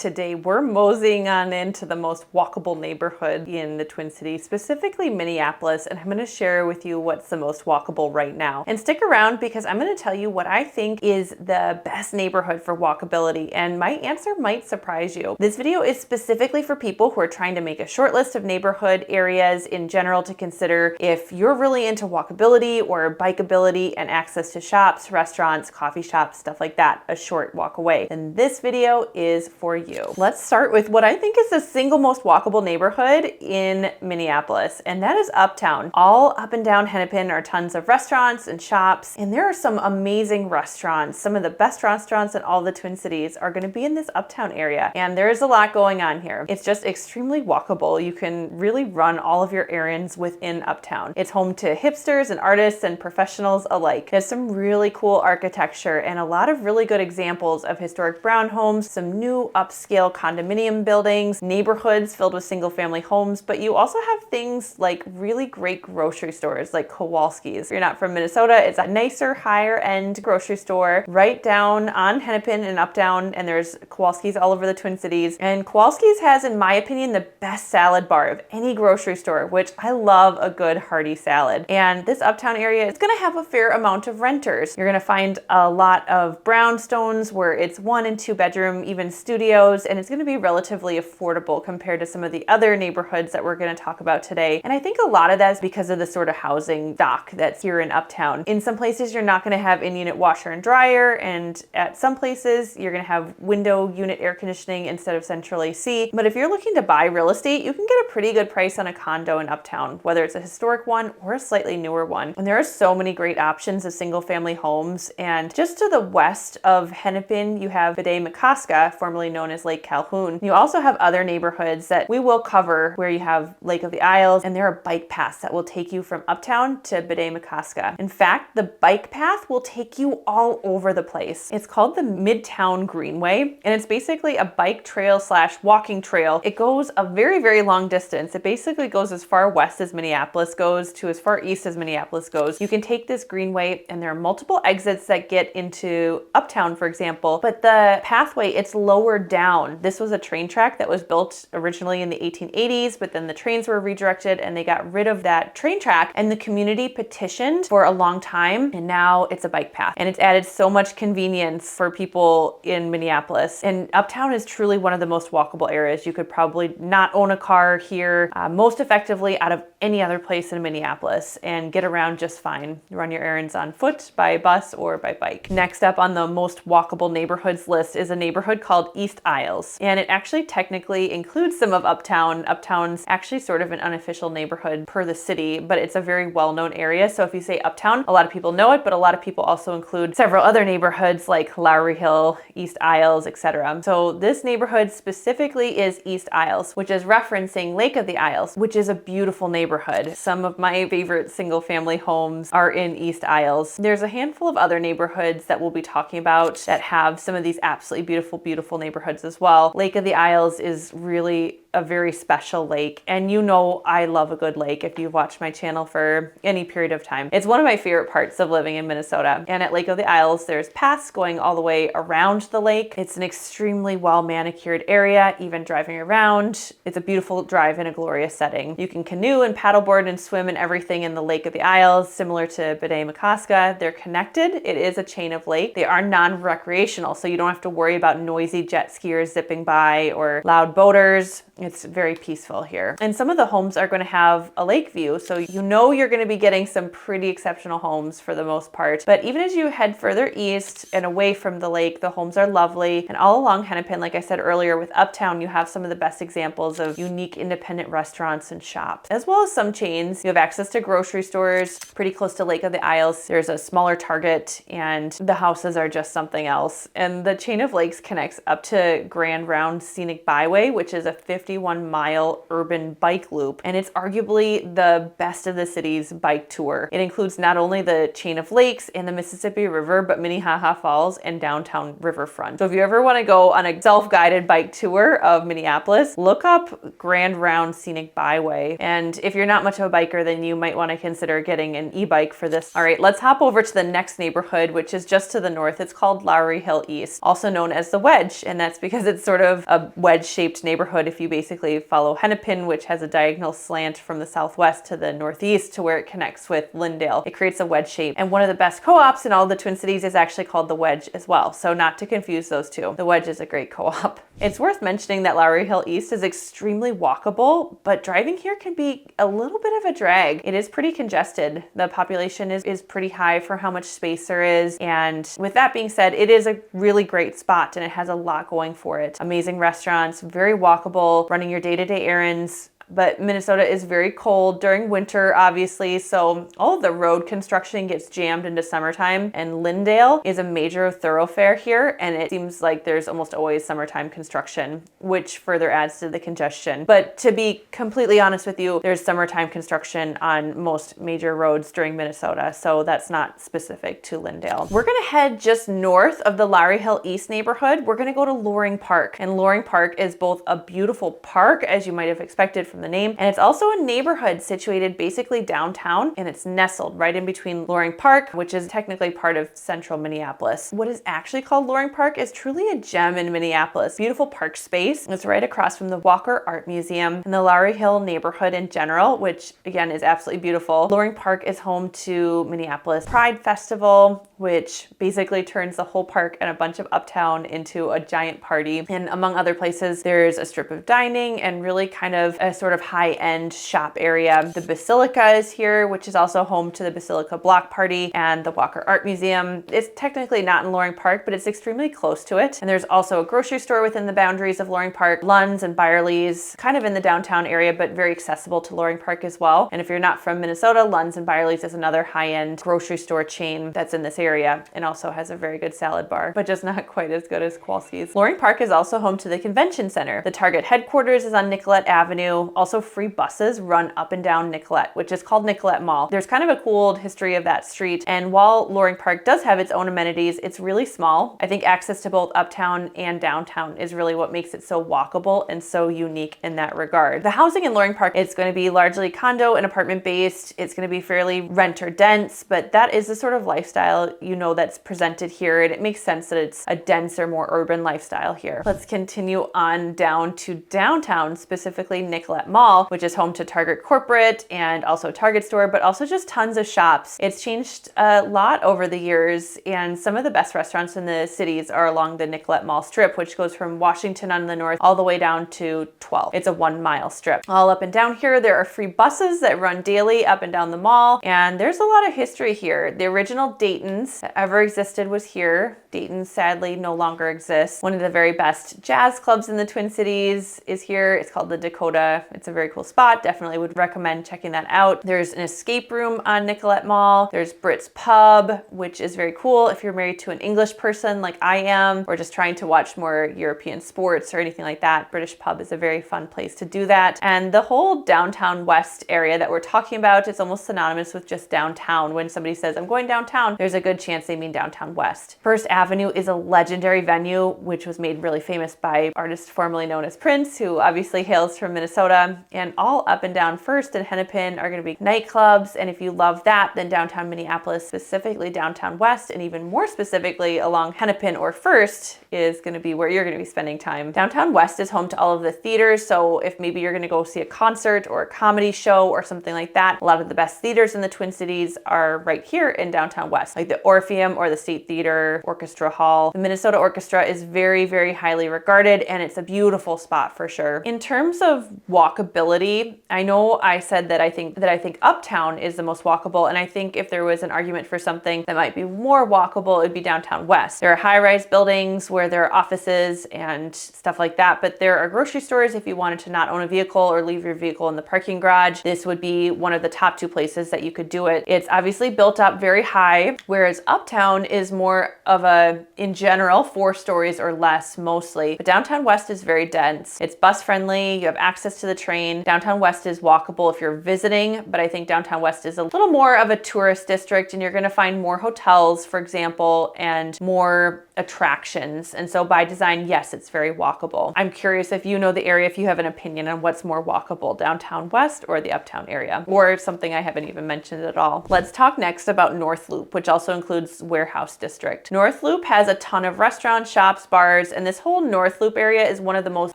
today. We're moseying on into the most walkable neighborhood in the Twin Cities, specifically Minneapolis, and I'm going to share with you what's the most walkable right now. And stick around because I'm going to tell you what I think is the best neighborhood for walkability, and my answer might surprise you. This video is specifically for people who are trying to make a short list of neighborhood areas in general to consider if you're really into walkability or bikeability and access to shops, restaurants, coffee shops, stuff like that, a short walk away. And this video is for you. Let's start with what I think is the single most walkable neighborhood in Minneapolis, and that is Uptown. All up and down Hennepin are tons of restaurants and shops, and there are some amazing restaurants. Some of the best restaurants in all the Twin Cities are going to be in this Uptown area, and there's a lot going on here. It's just extremely walkable. You can really run all of your errands within Uptown. It's home to hipsters and artists and professionals alike. There's some really cool architecture and a lot of really good examples of historic brown homes, some new upscale condominium buildings, neighborhoods filled with single-family homes, but you also have things like really great grocery stores like Kowalski's. If you're not from Minnesota, it's a nicer, higher-end grocery store right down on Hennepin and Uptown, and there's Kowalski's all over the Twin Cities. And Kowalski's has, in my opinion, the best salad bar of any grocery store, which I love a good hearty salad. And this Uptown area is going to have a fair amount of renters. You're going to find a lot of brownstones where it's 1 and 2 bedroom, even studios, and it's going to be relatively affordable compared to some of the other neighborhoods that we're going to talk about today. And I think a lot of that is because of the sort of housing stock that's here in Uptown. In some places, you're not going to have in-unit washer and dryer, and at some places, you're going to have window unit air conditioning instead of central AC. But if you're looking to buy real estate, you can get a pretty good price on a condo in Uptown, whether it's a historic one or a slightly newer one. And there are so many great options of single-family homes. And just to the west of Hennepin, you have Bede-Makaska, formerly known as Lake Calhoun. You also have other neighborhoods that we will cover where you have Lake of the Isles, and there are bike paths that will take you from Uptown to Bede-Makaska. In fact, the bike path will take you all over the place. It's called the Midtown Greenway, and it's basically a bike trail slash walking trail. It goes a very, very long distance. It basically goes as far west as Minneapolis goes to as far east as Minneapolis goes. You can take this greenway, and there are multiple exits that get into Uptown, for example, but the pathway, it's lower down. This was a train track that was built originally in the 1880s, but then the trains were redirected and they got rid of that train track, and the community petitioned for a long time, and now it's a bike path. And it's added so much convenience for people in Minneapolis. And Uptown is truly one of the most walkable areas. You could probably not own a car here most effectively out of any other place in Minneapolis and get around just fine. You run your errands on foot, by bus, or by bike. Next up on the most walkable neighborhoods list is a neighborhood called East Isles. And it actually technically includes some of Uptown. Uptown's actually sort of an unofficial neighborhood per the city, but it's a very well-known area. So if you say Uptown, a lot of people know it, but a lot of people also include several other neighborhoods like Lowry Hill, East Isles, etc. So this neighborhood specifically is East Isles, which is referencing Lake of the Isles, which is a beautiful neighborhood. Some of my favorite single-family homes are in East Isles. There's a handful of other neighborhoods that we'll be talking about that have some of these absolutely beautiful, beautiful neighborhoods as well. Lake of the Isles is really a very special lake, and you know I love a good lake if you've watched my channel for any period of time. It's one of my favorite parts of living in Minnesota. And at Lake of the Isles, there's paths going all the way around the lake. It's an extremely well manicured area, even driving around. It's a beautiful drive in a glorious setting. You can canoe and paddleboard and swim and everything in the Lake of the Isles, similar to Bede-Makaska. They're connected. It is a chain of lake. They are non-recreational, so you don't have to worry about noisy jet skiers zipping by or loud boaters. It's very peaceful here. And some of the homes are going to have a lake view, so you know you're going to be getting some pretty exceptional homes for the most part. But even as you head further east and away from the lake, the homes are lovely. And all along Hennepin, like I said earlier, with Uptown, you have some of the best examples of unique independent restaurants and shops, as well as some chains. You have access to grocery stores pretty close to Lake of the Isles. There's a smaller Target, and the houses are just something else. And the chain of lakes connects up to Grand Round Scenic Byway, which is a 50 21-mile urban bike loop, and it's arguably the best of the city's bike tour. It includes not only the chain of lakes and the Mississippi River, but Minnehaha Falls and downtown riverfront. So if you ever want to go on a self-guided bike tour of Minneapolis, look up Grand Round Scenic Byway. And if you're not much of a biker, then you might want to consider getting an e-bike for this. All right, let's hop over to the next neighborhood, which is just to the north. It's called Lowry Hill East, also known as the Wedge, and that's because it's sort of a wedge-shaped neighborhood if you basically follow Hennepin, which has a diagonal slant from the southwest to the northeast to where it connects with Lyndale. It creates a wedge shape, and one of the best co-ops in all the Twin Cities is actually called the Wedge as well, so not to confuse those two. The Wedge is a great co-op. It's worth mentioning that Lowry Hill East is extremely walkable, but driving here can be a little bit of a drag. It is pretty congested. The population is pretty high for how much space there is, and with that being said, it is a really great spot and it has a lot going for it. Amazing restaurants, very walkable, running your day-to-day errands. But Minnesota is very cold during winter, obviously, so all of the road construction gets jammed into summertime, and Lyndale is a major thoroughfare here, and it seems like there's almost always summertime construction, which further adds to the congestion. But to be completely honest with you, there's summertime construction on most major roads during Minnesota, so that's not specific to Lyndale. We're gonna head just north of the Lowry Hill East neighborhood. We're gonna go to Loring Park, and Loring Park is both a beautiful park, as you might have expected from the name, and it's also a neighborhood situated basically downtown, and it's nestled right in between Loring Park, which is technically part of central Minneapolis. What is actually called Loring Park is truly a gem in Minneapolis. Beautiful park space. It's right across from the Walker Art Museum and the Lowry Hill neighborhood in general, which again is absolutely beautiful. Loring Park is home to Minneapolis Pride Festival, which basically turns the whole park and a bunch of Uptown into a giant party. And among other places, there's a strip of dining and really kind of a sort of high-end shop area. The Basilica is here, which is also home to the Basilica Block Party and the Walker Art Museum. It's technically not in Loring Park, but it's extremely close to it. And there's also a grocery store within the boundaries of Loring Park, Lund's and Byerly's, kind of in the downtown area, but very accessible to Loring Park as well. And if you're not from Minnesota, Lund's and Byerly's is another high-end grocery store chain that's in this area and also has a very good salad bar, but just not quite as good as Kowalski's. Loring Park is also home to the convention center. The Target headquarters is on Nicollet Avenue. Also free buses run up and down Nicollet, which is called Nicollet Mall. There's kind of a cool old history of that street, and while Loring Park does have its own amenities, it's really small. I think access to both uptown and downtown is really what makes it so walkable and so unique in that regard. The housing in Loring Park is going to be largely condo and apartment based. It's going to be fairly renter dense, but that is the sort of lifestyle that's presented here, and it makes sense that it's a denser, more urban lifestyle here. Let's continue on down to downtown, specifically Nicollet Mall, which is home to Target Corporate and also Target Store, but also just tons of shops. It's changed a lot over the years, and some of the best restaurants in the cities are along the Nicollet Mall strip, which goes from Washington on the north all the way down to 12. It's a 1-mile strip. All up and down here, there are free buses that run daily up and down the mall, and there's a lot of history here. The original Dayton's that ever existed was here. Dayton sadly no longer exists. One of the very best jazz clubs in the Twin Cities is here. It's called the Dakota. It's a very cool spot. Definitely would recommend checking that out. There's an escape room on Nicollet Mall. There's Britt's Pub, which is very cool if you're married to an English person like I am, or just trying to watch more European sports or anything like that. British Pub is a very fun place to do that. And the whole downtown west area that we're talking about is almost synonymous with just downtown. When somebody says, I'm going downtown, there's a good chance they mean downtown west. First Avenue is a legendary venue, which was made really famous by artist formerly known as Prince, who obviously hails from Minnesota. And all up and down First and Hennepin are going to be nightclubs. And if you love that, then downtown Minneapolis, specifically downtown west, and even more specifically along Hennepin or First, is going to be where you're going to be spending time. Downtown west is home to all of the theaters. So if maybe you're going to go see a concert or a comedy show or something like that, a lot of the best theaters in the Twin Cities are right here in downtown west, like the Orpheum or the State Theater, Orchestra Hall. The Minnesota Orchestra is very, very highly regarded, and it's a beautiful spot for sure. In terms of walkability, I know I said that I think Uptown is the most walkable, and I think if there was an argument for something that might be more walkable, it would be downtown west. There are high-rise buildings where there are offices and stuff like that, but there are grocery stores if you wanted to not own a vehicle or leave your vehicle in the parking garage. This would be one of the top two places that you could do it. It's obviously built up very high, whereas whereas Uptown is more of a, in general, 4 stories or less mostly. But downtown west is very dense. It's bus friendly, you have access to the train. Downtown west is walkable if you're visiting, but I think downtown west is a little more of a tourist district, and you're gonna find more hotels, for example, and more attractions. And so by design, yes, it's very walkable. I'm curious if you know the area, if you have an opinion on what's more walkable, downtown west or the Uptown area, or something I haven't even mentioned at all. Let's talk next about North Loop, which also includes Warehouse District. North Loop has a ton of restaurants, shops, bars, and this whole North Loop area is one of the most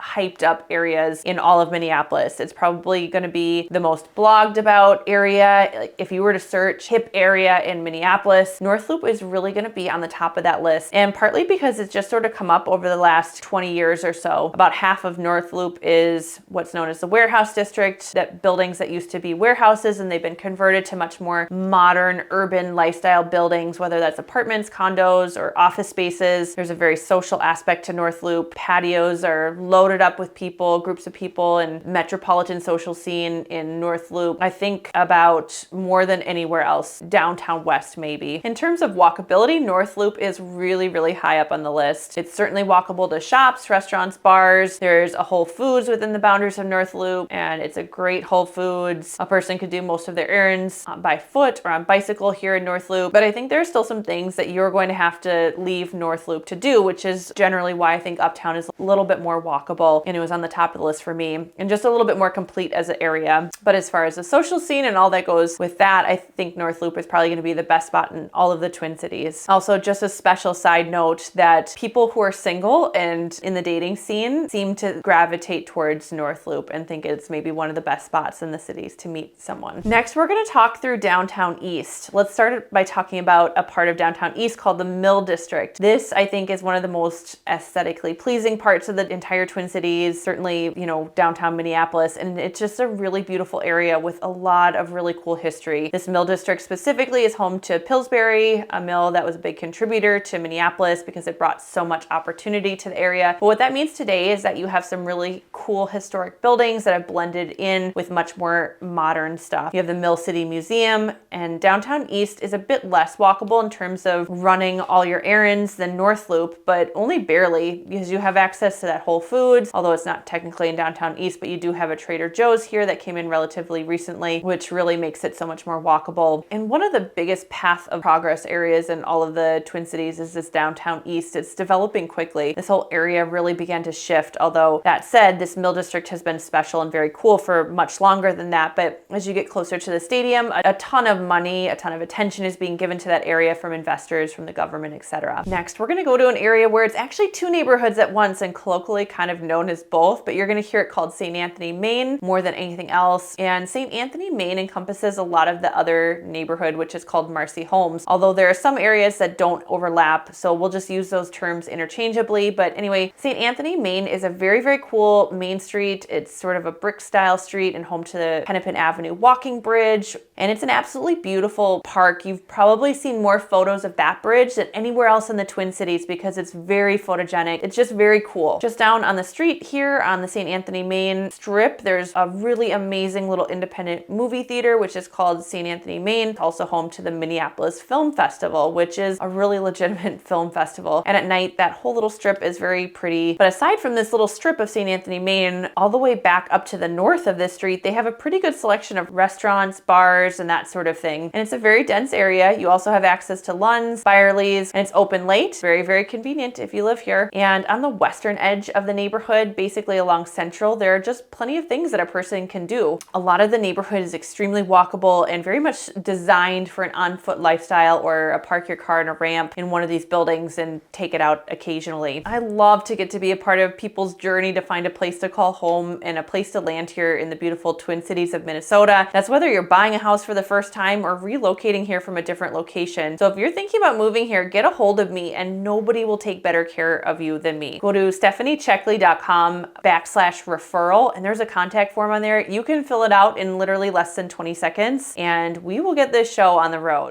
hyped up areas in all of Minneapolis. It's probably going to be the most blogged about area. Like if you were to search hip area in Minneapolis, North Loop is really going to be on the top of that list. And partly because it's just sort of come up over the last 20 years or so. About half of North Loop is what's known as the Warehouse District, that buildings that used to be warehouses and they've been converted to much more modern urban lifestyle buildings, whether that's apartments, condos, or office spaces. There's a very social aspect to North Loop. Patios are loaded up with people, groups of people, and metropolitan social scene in North Loop. I think about more than anywhere else, downtown west maybe. In terms of walkability, North Loop is really, really high up on the list. It's certainly walkable to shops, restaurants, bars. There's a Whole Foods within the boundaries of North Loop, and it's a great Whole Foods. A person could do most of their errands by foot or on bicycle here in North Loop, but I think there's still some things that you're going to have to leave North Loop to do, which is generally why I think Uptown is a little bit more walkable, and it was on the top of the list for me, and just a little bit more complete as an area. But as far as the social scene and all that goes with that, I think North Loop is probably going to be the best spot in all of the Twin Cities. Also, just a special side note that people who are single and in the dating scene seem to gravitate towards North Loop and think it's maybe one of the best spots in the cities to meet someone. Next, we're going to talk through downtown east. Let's start by talking about a part of downtown east called the Mill District. This, I think, is one of the most aesthetically pleasing parts of the entire Twin Cities, certainly, you know, downtown Minneapolis, and it's just a really beautiful area with a lot of really cool history. This Mill District specifically is home to Pillsbury, a mill that was a big contributor to Minneapolis because it brought so much opportunity to the area. But what that means today is that you have some really cool historic buildings that have blended in with much more modern stuff. You have the Mill City Museum, and downtown east is a bit less walkable in terms of running all your errands than North Loop, but only barely, because you have access to that Whole Foods, although it's not technically in downtown east, but you do have a Trader Joe's here that came in relatively recently, which really makes it so much more walkable. And one of the biggest path of progress areas in all of the Twin Cities is this downtown east. It's developing quickly. This whole area really began to shift, although that said, this Mill District has been special and very cool for much longer than that. But as you get closer to the stadium, a ton of money, a ton of attention is being given to that area from investors, from the government, etc. Next, we're going to go to an area where it's actually 2 neighborhoods at once and colloquially kind of known as both, but you're going to hear it called St. Anthony, Main more than anything else. And St. Anthony, Main encompasses a lot of the other neighborhood, which is called Marcy Homes, although there are some areas that don't overlap, so we'll just use those terms interchangeably. But anyway, St. Anthony, Main is a very, very cool main street. It's sort of a brick style street and home to the Hennepin Avenue walking bridge, and it's an absolutely beautiful park. You've probably seen more photos of that bridge than anywhere else in the Twin Cities because it's very photogenic. It's just very cool. Just down on the street here on the St. Anthony Main strip, there's a really amazing little independent movie theater, which is called St. Anthony Main. It's also home to the Minneapolis Film Festival, which is a really legitimate film festival. And at night, that whole little strip is very pretty. But aside from this little strip of St. Anthony Main, all the way back up to the north of this street, they have a pretty good selection of restaurants, bars, and that sort of thing. And it's a very dense area. You also have access to Lund's, Byerly's, and it's open late. Very, very convenient if you live here. And on the western edge of the neighborhood, basically along Central, there are just plenty of things that a person can do. A lot of the neighborhood is extremely walkable and very much designed for an on-foot lifestyle, or a park your car in a ramp in one of these buildings and take it out occasionally. I love to get to be a part of people's journey to find a place to call home and a place to land here in the beautiful Twin Cities of Minnesota. That's whether you're buying a house for the first time or relocating here from a different location. So if you're thinking about moving here, get a hold of me and nobody will take better care of you than me. Go to stephaniecheckley.com/referral and there's a contact form on there. You can fill it out in literally less than 20 seconds and we will get this show on the road.